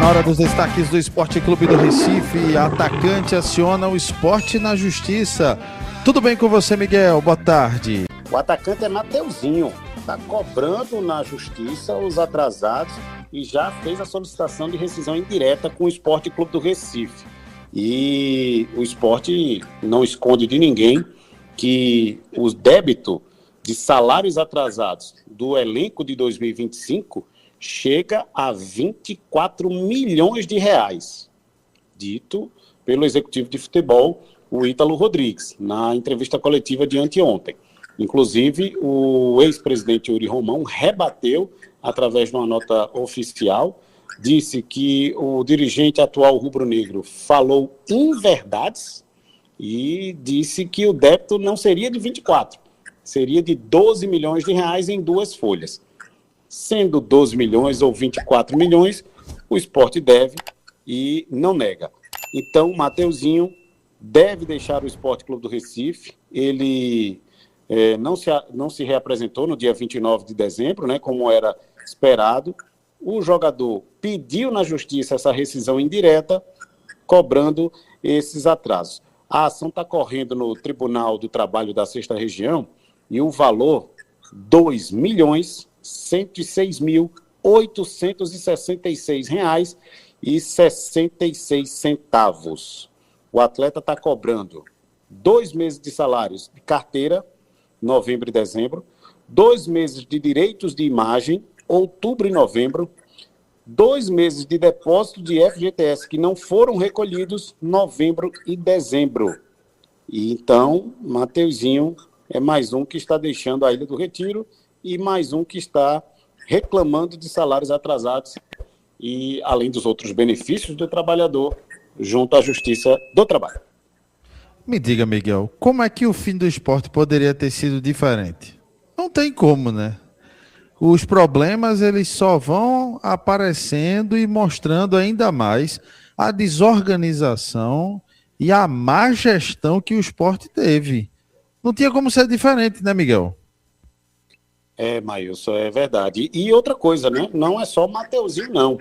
Na hora dos destaques do Esporte Clube do Recife, atacante aciona o esporte na justiça. Tudo bem com você, Miguel? Boa tarde. O atacante é Mateuzinho, está cobrando na justiça os atrasados e já fez a solicitação de rescisão indireta com o Esporte Clube do Recife. E o esporte não esconde de ninguém que o débito de salários atrasados do elenco de 2025 chega a 24 milhões de reais, dito pelo executivo de futebol, o Ítalo Rodrigues, na entrevista coletiva de anteontem. Inclusive, o ex-presidente Yuri Romão rebateu, através de uma nota oficial, disse que o dirigente atual rubro-negro falou inverdades e disse que o débito não seria de 24, seria de 12 milhões de reais em duas folhas. Sendo 12 milhões ou 24 milhões, o esporte deve e não nega. Então, o Mateuzinho deve deixar o Esporte Clube do Recife. Ele não se reapresentou no dia 29 de dezembro, né, como era esperado. O jogador pediu na justiça essa rescisão indireta, cobrando esses atrasos. A ação está correndo no Tribunal do Trabalho da 6ª Região e o valor, R$2.106.866,66. O atleta está cobrando 2 meses de salários de carteira, novembro e dezembro, 2 meses de direitos de imagem, outubro e novembro, 2 meses de depósito de FGTS que não foram recolhidos, novembro e dezembro. E então, Mateuzinho é mais um que está deixando a Ilha do Retiro e mais um que está reclamando de salários atrasados e, além dos outros benefícios do trabalhador, junto à Justiça do Trabalho. Me diga, Miguel, como é que o fim do esporte poderia ter sido diferente? Não tem como, né? Os problemas, eles só vão aparecendo e mostrando ainda mais a desorganização e a má gestão que o esporte teve. Não tinha como ser diferente, né, Miguel? Maílson, é verdade. E outra coisa, né? Não é só o Mateuzinho, não.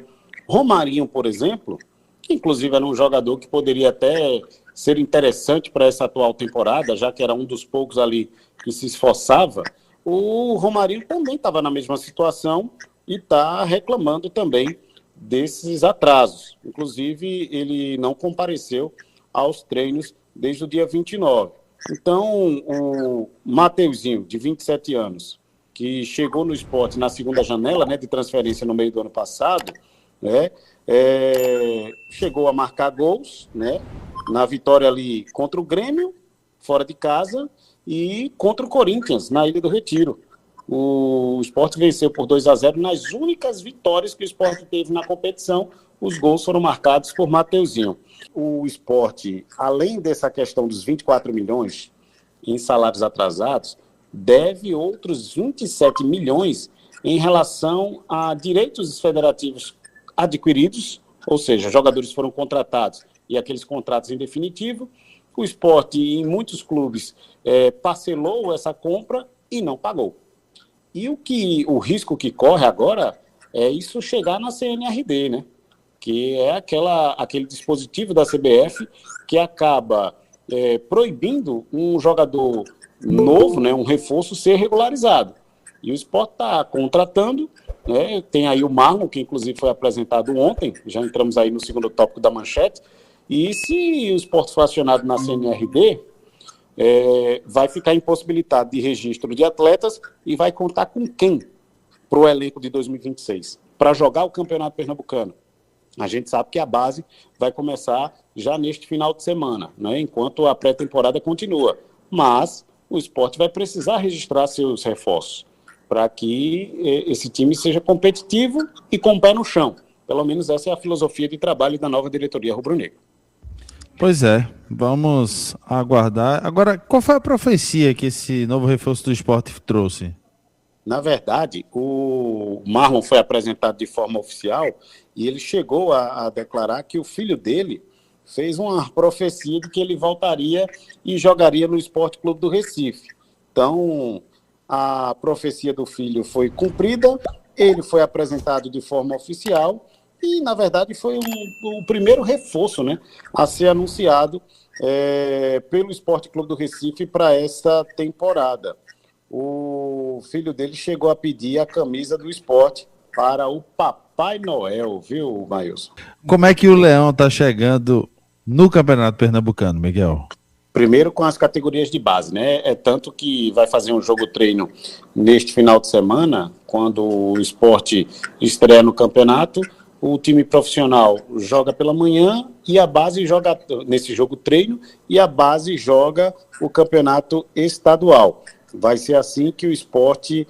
Romarinho, por exemplo, que inclusive era um jogador que poderia até ser interessante para essa atual temporada, já que era um dos poucos ali que se esforçava, o Romarinho também estava na mesma situação e está reclamando também desses atrasos. Inclusive, ele não compareceu aos treinos desde o dia 29. Então, o Mateuzinho, de 27 anos, que chegou no esporte na segunda janela, né, de transferência no meio do ano passado, né, chegou a marcar gols, né, na vitória ali contra o Grêmio, fora de casa, e contra o Corinthians, na Ilha do Retiro. O Sport venceu por 2-0 nas únicas vitórias que o Sport teve na competição. Os gols foram marcados por Mateuzinho. O Sport, além dessa questão dos 24 milhões em salários atrasados, deve outros 27 milhões em relação a direitos federativos adquiridos, ou seja, jogadores foram contratados e aqueles contratos em definitivo. O Sport, em muitos clubes, parcelou essa compra e não pagou. E o risco que corre agora é isso chegar na CNRD, né? Que é aquele dispositivo da CBF que acaba proibindo um jogador novo, né, um reforço, ser regularizado. E o Sport está contratando, né, tem aí o Marlon, que inclusive foi apresentado ontem, já entramos aí no segundo tópico da manchete, e se o Sport for acionado na CNRD, vai ficar impossibilitado de registro de atletas e vai contar com quem para o elenco de 2026? Para jogar o Campeonato Pernambucano. A gente sabe que a base vai começar já neste final de semana, né, enquanto a pré-temporada continua. Mas o Sport vai precisar registrar seus reforços para que esse time seja competitivo e com o pé no chão. Pelo menos essa é a filosofia de trabalho da nova diretoria rubro-negra. Pois é, vamos aguardar. Agora, qual foi a profecia que esse novo reforço do Sport trouxe? Na verdade, o Marlon foi apresentado de forma oficial e ele chegou a declarar que o filho dele fez uma profecia de que ele voltaria e jogaria no Esporte Clube do Recife. Então, a profecia do filho foi cumprida, ele foi apresentado de forma oficial e, na verdade, foi o primeiro reforço, né, a ser anunciado pelo Sport Clube do Recife para essa temporada. O filho dele chegou a pedir a camisa do esporte para o Papai Noel, viu, Maílson? Como é que o Leão está chegando no Campeonato Pernambucano, Miguel? Primeiro com as categorias de base, né? É tanto que vai fazer um jogo-treino neste final de semana, quando o esporte estreia no campeonato. O time profissional joga pela manhã e a base joga nesse jogo-treino e a base joga o campeonato estadual. Vai ser assim que o esporte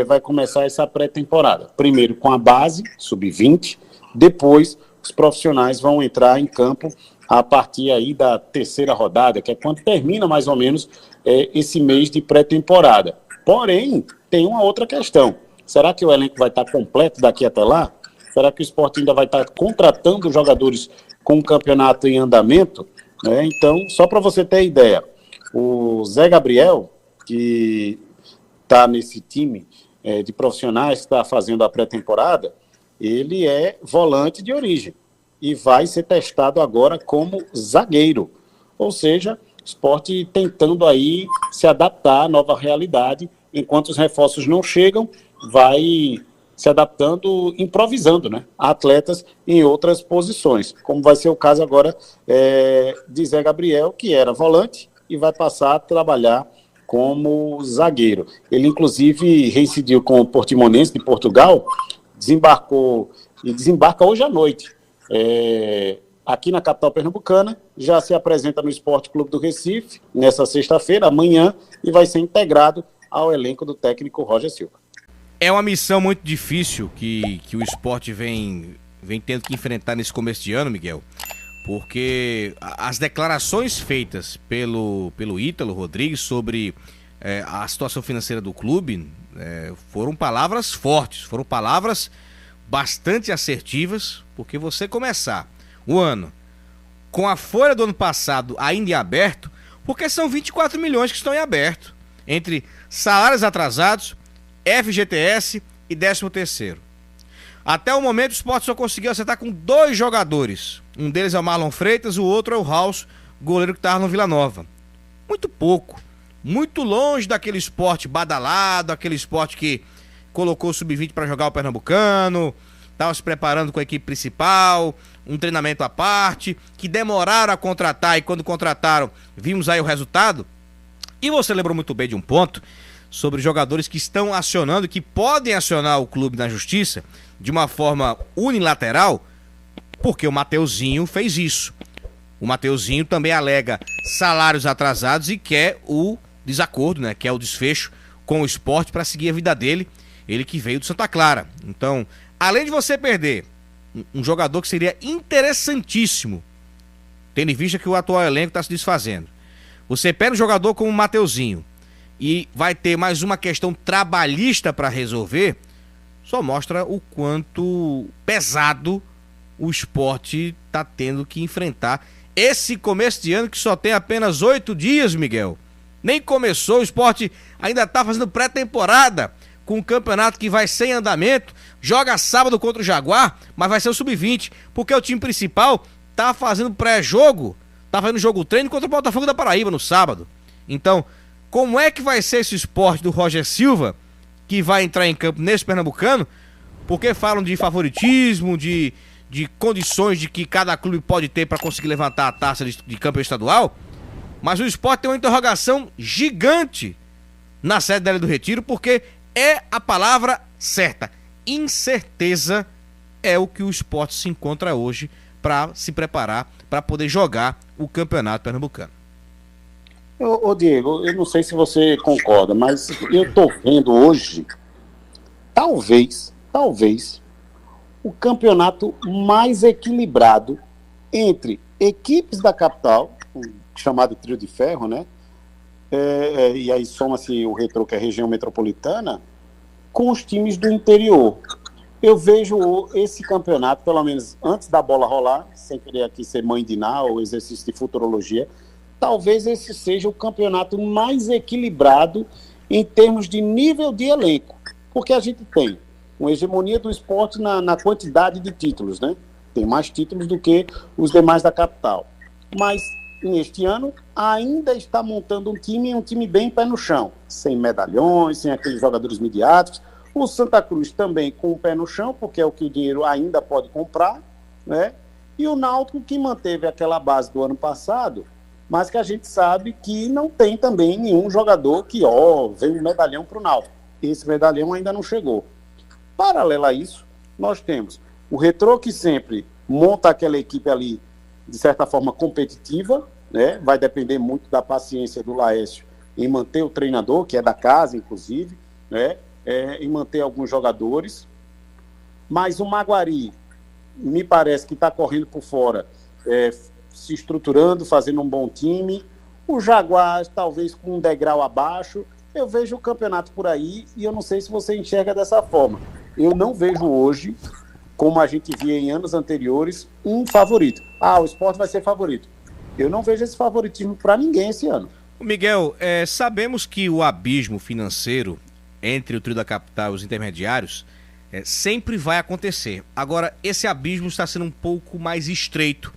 vai começar essa pré-temporada. Primeiro com a base, sub-20, depois os profissionais vão entrar em campo a partir aí da terceira rodada, que é quando termina mais ou menos esse mês de pré-temporada. Porém, tem uma outra questão. Será que o elenco vai estar completo daqui até lá? Será que o esporte ainda vai estar contratando jogadores com o campeonato em andamento? Então, só para você ter ideia, o Zé Gabriel, que está nesse time de profissionais que está fazendo a pré-temporada, ele é volante de origem e vai ser testado agora como zagueiro. Ou seja, o esporte tentando aí se adaptar à nova realidade, enquanto os reforços não chegam, vai se adaptando, improvisando, né, atletas em outras posições, como vai ser o caso agora de Zé Gabriel, que era volante e vai passar a trabalhar como zagueiro. Ele, inclusive, reincidiu com o Portimonense de Portugal, desembarca hoje à noite. Aqui na capital pernambucana, já se apresenta no Sport Clube do Recife, nessa sexta-feira, amanhã, e vai ser integrado ao elenco do técnico Roger Silva. É uma missão muito difícil que o esporte vem tendo que enfrentar nesse começo de ano, Miguel, porque as declarações feitas pelo Ítalo Rodrigues sobre a situação financeira do clube foram palavras fortes, foram palavras bastante assertivas, porque você começar o ano com a folha do ano passado ainda em aberto, porque são 24 milhões que estão em aberto, entre salários atrasados, FGTS e 13º. Até o momento o Sport só conseguiu acertar com 2 jogadores. Um deles é o Marlon Freitas, o outro é o Raus, goleiro que estava no Vila Nova. Muito pouco, muito longe daquele Sport badalado, aquele Sport que colocou o Sub-20 para jogar o Pernambucano, estava se preparando com a equipe principal, um treinamento à parte, que demoraram a contratar e quando contrataram, vimos aí o resultado. E você lembrou muito bem de um ponto sobre jogadores que estão acionando, que podem acionar o clube na justiça de uma forma unilateral, porque o Mateuzinho fez isso. O Mateuzinho também alega salários atrasados e quer o desacordo, né? Quer o desfecho com o esporte para seguir a vida dele, ele que veio do Santa Clara. Então, além de você perder um jogador que seria interessantíssimo, tendo em vista que o atual elenco está se desfazendo, você pega um jogador como o Mateuzinho e vai ter mais uma questão trabalhista para resolver, só mostra o quanto pesado o esporte está tendo que enfrentar esse começo de ano que só tem apenas 8 dias, Miguel. Nem começou, o esporte ainda está fazendo pré-temporada com um campeonato que vai sem andamento, joga sábado contra o Jaguar, mas vai ser o Sub-20, porque o time principal tá fazendo pré-jogo, tá fazendo jogo-treino contra o Botafogo da Paraíba no sábado. Então, como é que vai ser esse esporte do Roger Silva, que vai entrar em campo nesse Pernambucano? Porque falam de favoritismo, de condições de que cada clube pode ter para conseguir levantar a taça de campeão estadual, mas o esporte tem uma interrogação gigante na sede da Ilha do Retiro, porque é a palavra certa. Incerteza é o que o esporte se encontra hoje para se preparar para poder jogar o campeonato pernambucano. Ô Diego, eu não sei se você concorda, mas eu estou vendo hoje, talvez, o campeonato mais equilibrado entre equipes da capital, chamado Trio de Ferro, né? E aí soma-se o Retrô, que é a região metropolitana, com os times do interior. Eu vejo esse campeonato, pelo menos antes da bola rolar, sem querer aqui ser mãe de Ná ou exercício de futurologia, talvez esse seja o campeonato mais equilibrado em termos de nível de elenco. Porque a gente tem uma hegemonia do Sport na quantidade de títulos, né? Tem mais títulos do que os demais da capital. Mas, neste ano, ainda está montando um time bem pé no chão, sem medalhões, sem aqueles jogadores midiáticos. O Santa Cruz também com o pé no chão, porque é o que o dinheiro ainda pode comprar, né? E o Náutico, que manteve aquela base do ano passado, mas que a gente sabe que não tem também nenhum jogador que, vem um medalhão para o Náutico. Esse medalhão ainda não chegou. Paralelo a isso, nós temos o Retrô, que sempre monta aquela equipe ali, de certa forma, competitiva, né? Vai depender muito da paciência do Laércio em manter o treinador, que é da casa, inclusive, né? Em manter alguns jogadores. Mas o Maguari, me parece que está correndo por fora, se estruturando, fazendo um bom time. O Jaguar, talvez com um degrau abaixo. Eu vejo o campeonato por aí e eu não sei se você enxerga dessa forma. Eu não vejo hoje, como a gente via em anos anteriores, um favorito. O Sport vai ser favorito. Eu não vejo esse favoritismo para ninguém esse ano. Miguel, sabemos que o abismo financeiro entre o trio da capital e os intermediários sempre vai acontecer. Agora, esse abismo está sendo um pouco mais estreito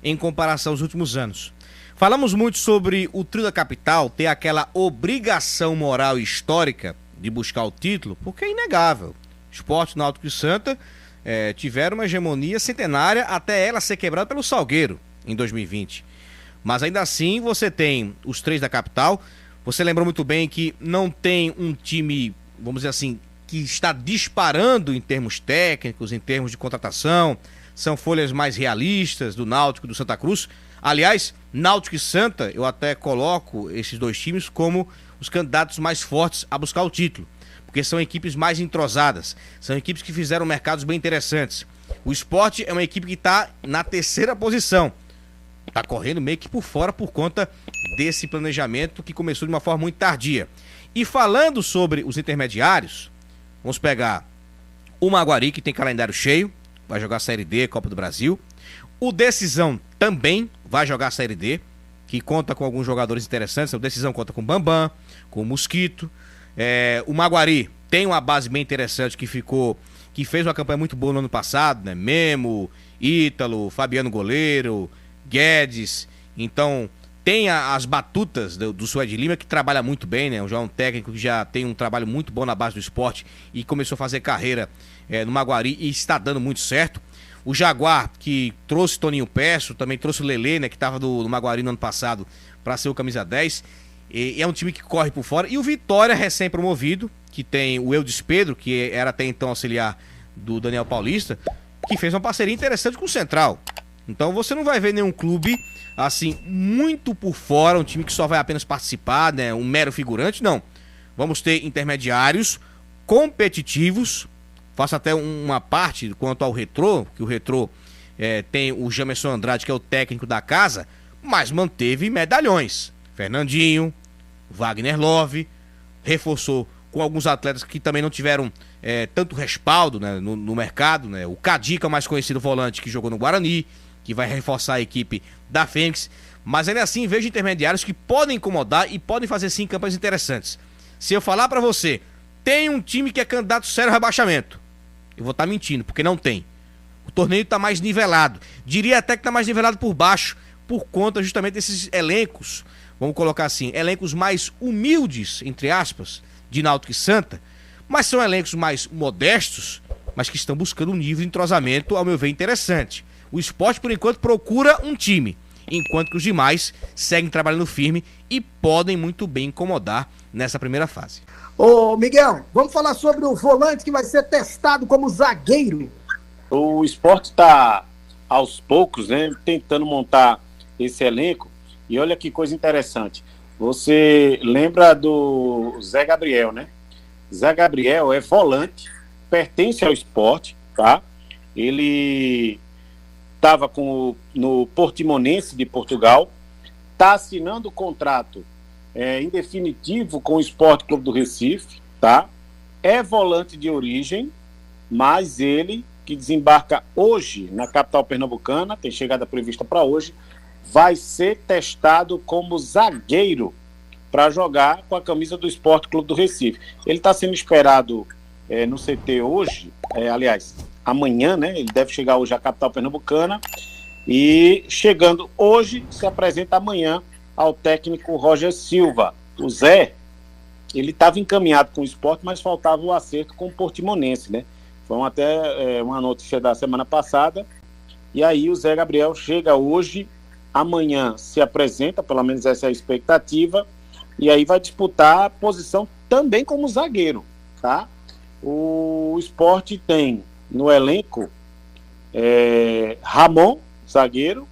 em comparação aos últimos anos. Falamos muito sobre o trio da capital ter aquela obrigação moral e histórica de buscar o título, porque é inegável. Sport, Náutico e Santa tiveram uma hegemonia centenária até ela ser quebrada pelo Salgueiro em 2020. Mas ainda assim você tem os três da capital. Você lembrou muito bem que não tem um time, vamos dizer assim, que está disparando em termos técnicos, em termos de contratação. São folhas mais realistas do Náutico e do Santa Cruz. Aliás, Náutico e Santa, eu até coloco esses dois times como os candidatos mais fortes a buscar o título, porque são equipes mais entrosadas, são equipes que fizeram mercados bem interessantes. O Sport é uma equipe que está na terceira posição, está correndo meio que por fora por conta desse planejamento que começou de uma forma muito tardia. E falando sobre os intermediários, vamos pegar o Maguari, que tem calendário cheio, vai jogar a Série D, Copa do Brasil. O Decisão também vai jogar a Série D, que conta com alguns jogadores interessantes. O Decisão conta com o Bambam, com o Mosquito. O Maguari tem uma base bem interessante que fez uma campanha muito boa no ano passado, né? Memo, Ítalo, Fabiano Goleiro, Guedes. Então, tem as batutas do Suede Lima, que trabalha muito bem, né? Já é um técnico que já tem um trabalho muito bom na base do esporte e começou a fazer carreira no Maguari e está dando muito certo. O Jaguar, que trouxe Toninho Peço, também trouxe o Lelê, né, que estava no Maguari no ano passado, para ser o camisa 10. E é um time que corre por fora. E o Vitória, recém-promovido, que tem o Eudes Pedro, que era até então auxiliar do Daniel Paulista, que fez uma parceria interessante com o Central. Então você não vai ver nenhum clube, assim, muito por fora, um time que só vai apenas participar, né, um mero figurante, não. Vamos ter intermediários competitivos. Faço até uma parte quanto ao Retrô, que o Retrô tem o Jamerson Andrade, que é o técnico da casa, mas manteve medalhões. Fernandinho, Wagner Love, reforçou com alguns atletas que também não tiveram tanto respaldo, né, no mercado, né? O Cadica, mais conhecido volante, que jogou no Guarani, que vai reforçar a equipe da Fênix. Mas ainda assim, vejo intermediários que podem incomodar e podem fazer sim campanhas interessantes. Se eu falar pra você, tem um time que é candidato sério ao rebaixamento, eu vou estar mentindo, porque não tem. O torneio está mais nivelado. Diria até que está mais nivelado por baixo, por conta justamente desses elencos, vamos colocar assim, elencos mais humildes, entre aspas, de Náutico e Santa, mas são elencos mais modestos, mas que estão buscando um nível de entrosamento, ao meu ver, interessante. O Sport, por enquanto, procura um time, enquanto que os demais seguem trabalhando firme e podem muito bem incomodar nessa primeira fase. Ô, Miguel, vamos falar sobre o volante que vai ser testado como zagueiro. O Sport está, aos poucos, né, tentando montar esse elenco. E olha que coisa interessante. Você lembra do Zé Gabriel, né? Zé Gabriel é volante, pertence ao Sport, tá? Ele estava no Portimonense de Portugal, está assinando o contrato em definitivo com o Sport Clube do Recife, tá? É volante de origem, mas ele, que desembarca hoje na capital pernambucana, tem chegada prevista para hoje, vai ser testado como zagueiro para jogar com a camisa do Sport Clube do Recife. Ele está sendo esperado no CT hoje, aliás, amanhã, né? Ele deve chegar hoje à capital pernambucana e chegando hoje, se apresenta amanhã ao técnico Roger Silva. O Zé, ele estava encaminhado com o Sport, mas faltava o acerto com o Portimonense, né? Foi até uma notícia da semana passada. E aí o Zé Gabriel chega hoje, amanhã se apresenta, pelo menos essa é a expectativa, e aí vai disputar a posição também como zagueiro, tá? O Sport tem no elenco Ramon, zagueiro,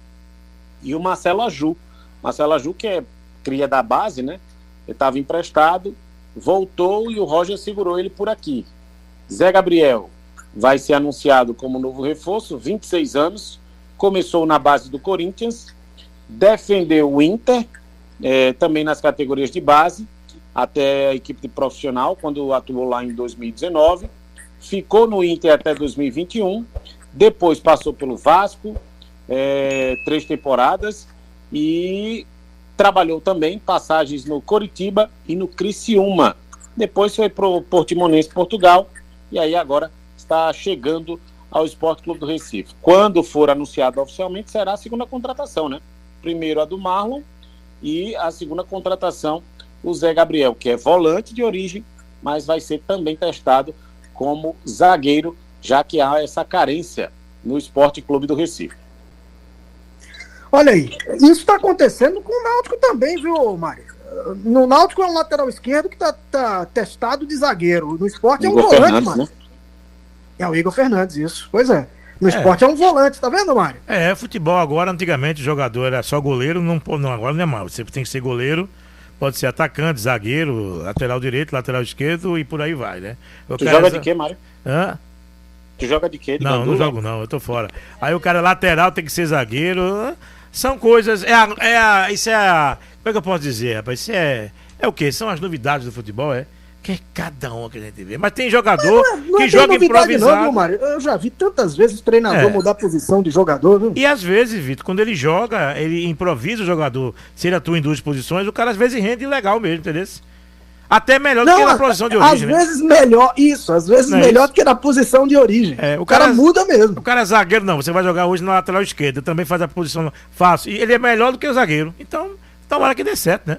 e o Marcelo Aju. Marcelo Aju, que é cria da base, né? Ele estava emprestado, voltou e o Roger segurou ele por aqui. Zé Gabriel vai ser anunciado como novo reforço, 26 anos, começou na base do Corinthians, defendeu o Inter, também nas categorias de base, até a equipe de profissional, quando atuou lá em 2019, ficou no Inter até 2021, depois passou pelo Vasco, 3 temporadas, e trabalhou também passagens no Coritiba e no Criciúma. Depois foi para o Portimonense, Portugal, e aí agora está chegando ao Sport Clube do Recife. Quando for anunciado oficialmente, será a segunda contratação, né? Primeiro a do Marlon e a segunda contratação, o Zé Gabriel, que é volante de origem, mas vai ser também testado como zagueiro, já que há essa carência no Sport Clube do Recife. Olha aí, isso está acontecendo com o Náutico também, viu, Mário? No Náutico é um lateral esquerdo que tá testado de zagueiro. No Sport é um volante, Fernandes, Mário. né? É o Igor Fernandes, isso. Pois é. No Sport é um volante, tá vendo, Mário? Futebol agora, antigamente o jogador era só goleiro, não, agora não é mal. Você tem que ser goleiro, pode ser atacante, zagueiro, lateral direito, lateral esquerdo e por aí vai, né? Tu joga de quê, Mário? Hã? Tu joga de quê? De não, Gandula? não jogo não, eu tô fora. Aí o cara lateral tem que ser zagueiro. São coisas. Como é que eu posso dizer, rapaz? Isso é o quê? São as novidades do futebol, que é cada um que a gente vê. Mas tem jogador que joga improvisado. Não, viu, Mário? Eu já vi tantas vezes treinador mudar a posição de jogador, viu? E às vezes, Vitor, quando ele joga, ele improvisa o jogador. Se ele atua em 2 posições, o cara às vezes rende legal mesmo, entendeu? Até melhor do que na posição de origem. Às vezes melhor, às vezes melhor do que na posição de origem. O cara muda mesmo. O cara é zagueiro, não. Você vai jogar hoje na lateral esquerda, também faz a posição fácil. E ele é melhor do que o zagueiro. Então, tomara que dê certo, né?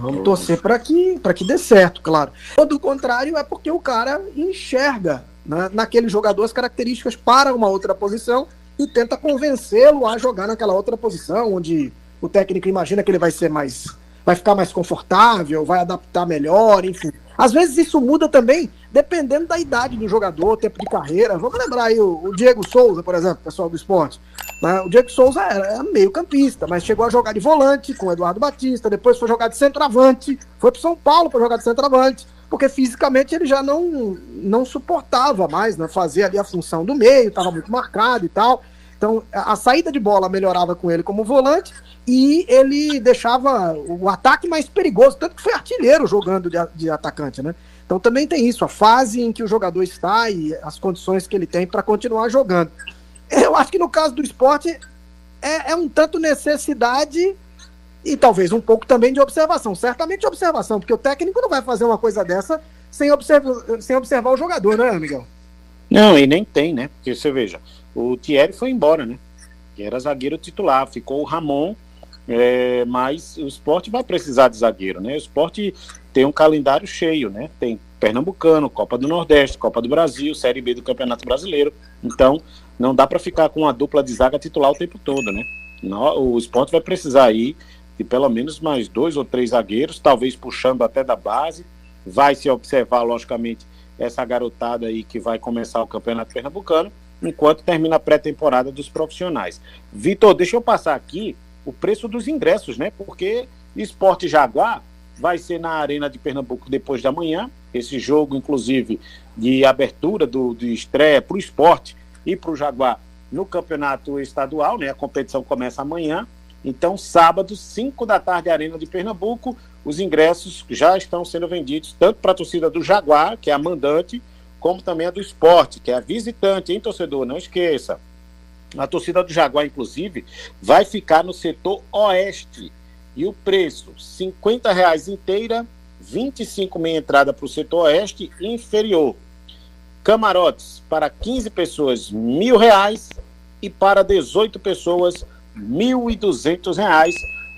Vamos torcer para que dê certo, claro. Ou do contrário, é porque o cara enxerga, né, naquele jogador as características para uma outra posição e tenta convencê-lo a jogar naquela outra posição, onde o técnico imagina que ele vai ficar mais confortável, vai adaptar melhor, enfim. Às vezes isso muda também, dependendo da idade do jogador, tempo de carreira. Vamos lembrar aí o Diego Souza, por exemplo, pessoal do esporte. Né? O Diego Souza era meio campista, mas chegou a jogar de volante com o Eduardo Batista, depois foi jogar de centroavante, foi para São Paulo para jogar de centroavante, porque fisicamente ele já não suportava mais, né, fazer ali a função do meio, estava muito marcado e tal. Então, a saída de bola melhorava com ele como volante e ele deixava o ataque mais perigoso, tanto que foi artilheiro jogando de atacante, né? Então também tem isso, a fase em que o jogador está e as condições que ele tem para continuar jogando. Eu acho que no caso do esporte é um tanto necessidade e talvez um pouco também de observação. Certamente observação, porque o técnico não vai fazer uma coisa dessa sem observar o jogador, né, Miguel? Não, e nem tem, né? Porque você veja, o Thierry foi embora, né? Que era zagueiro titular, ficou o Ramon, mas o Sport vai precisar de zagueiro, né? O Sport tem um calendário cheio, né? Tem Pernambucano, Copa do Nordeste, Copa do Brasil, Série B do Campeonato Brasileiro. Então, não dá para ficar com uma dupla de zaga titular o tempo todo, né? O Sport vai precisar aí de pelo menos mais 2 ou 3 zagueiros, talvez puxando até da base. Vai se observar, logicamente, essa garotada aí que vai começar o Campeonato Pernambucano, enquanto termina a pré-temporada dos profissionais. Vitor, deixa eu passar aqui o preço dos ingressos, né? Porque Sport Jaguar vai ser na Arena de Pernambuco depois da manhã. Esse jogo, inclusive, de abertura de estreia para o Sport e para o Jaguar no campeonato estadual, né? A competição começa amanhã. Então, sábado, 5 da tarde, Arena de Pernambuco. Os ingressos já estão sendo vendidos tanto para a torcida do Jaguar, que é a mandante, como também a do Sport, que é a visitante, hein, torcedor? Não esqueça. A torcida do Jaguar, inclusive, vai ficar no setor oeste. E o preço, R$ 50 inteira 25 meia entrada para o setor oeste inferior. Camarotes para 15 pessoas, R$1.000 e para 18 pessoas, R$1.200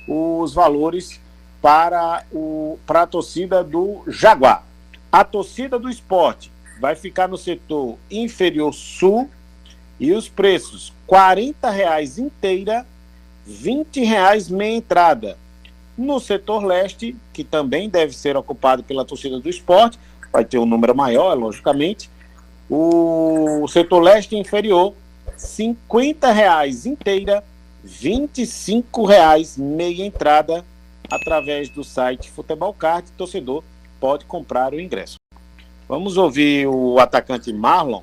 os valores para a torcida do Jaguar. A torcida do Sport vai ficar no setor inferior sul e os preços R$40 inteira, R$20 meia entrada. No setor leste, que também deve ser ocupado pela torcida do Sport, vai ter um número maior, logicamente. O setor leste inferior, R$50 inteira, R$25 meia entrada, através do site Futebol Card, o torcedor pode comprar o ingresso. Vamos ouvir o atacante Marlon,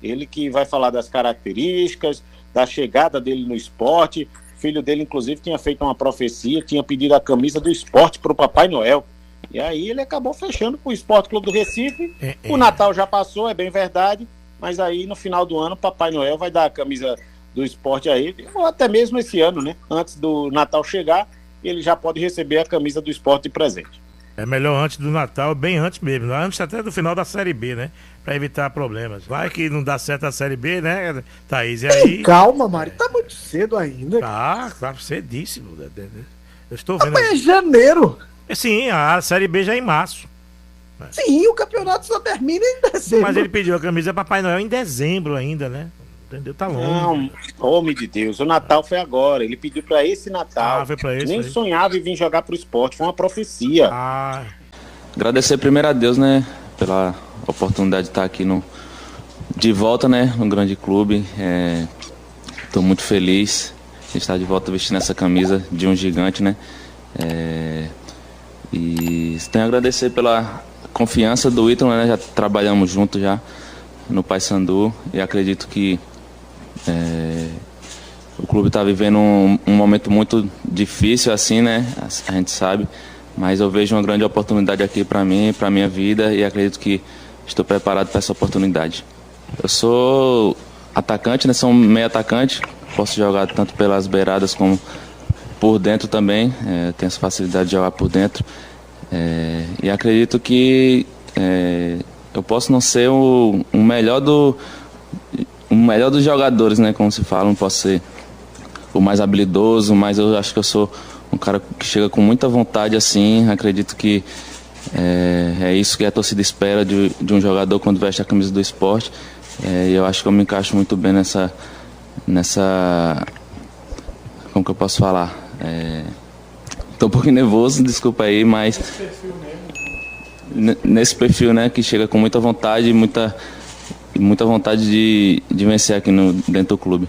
ele que vai falar das características, da chegada dele no esporte. O filho dele, inclusive, tinha feito uma profecia, tinha pedido a camisa do esporte para o Papai Noel. E aí ele acabou fechando com o Esporte Clube do Recife. O Natal já passou, é bem verdade, mas aí no final do ano o Papai Noel vai dar a camisa do esporte a ele, ou até mesmo esse ano, né? Antes do Natal chegar, ele já pode receber a camisa do esporte de presente. É melhor antes do Natal, bem antes mesmo, antes até do final da Série B, né? Pra evitar problemas. Vai que não dá certo a Série B, né, Thaís? E aí... Calma, Mário, tá muito cedo ainda. Tá cedíssimo. Eu estou vendo. Mas é janeiro. Sim, a Série B já é em março. Sim, o campeonato só termina em dezembro. Mas ele pediu a camisa Papai Noel em dezembro ainda, né? Entendeu? Tá longe. Não, homem de Deus, o Natal foi agora. Ele pediu pra esse Natal. Foi pra esse, nem aí. sonhava em vir jogar pro esporte, foi uma profecia. Agradecer primeiro a Deus, né, pela oportunidade de estar aqui de volta, né, no grande clube. Tô muito feliz de estar de volta vestindo essa camisa de um gigante, né. E tenho a agradecer pela confiança do Ítalo, né, já trabalhamos juntos já no Paysandu e acredito que o clube está vivendo um momento muito difícil assim, né? A gente sabe, mas eu vejo uma grande oportunidade aqui para mim, para minha vida, e acredito que estou preparado para essa oportunidade. Eu sou atacante, né? Sou meio atacante, posso jogar tanto pelas beiradas como por dentro também. Tenho essa facilidade de jogar por dentro, e acredito que eu posso não ser o melhor dos jogadores, né, como se fala, não posso ser o mais habilidoso, mas eu acho que eu sou um cara que chega com muita vontade, assim. Acredito que é isso que a torcida espera de um jogador quando veste a camisa do esporte, e eu acho que eu me encaixo muito bem nessa como que eu posso falar? Tô um pouquinho nervoso, desculpa aí, mas nesse perfil, né, que chega com muita vontade, muita vontade de vencer aqui dentro do clube.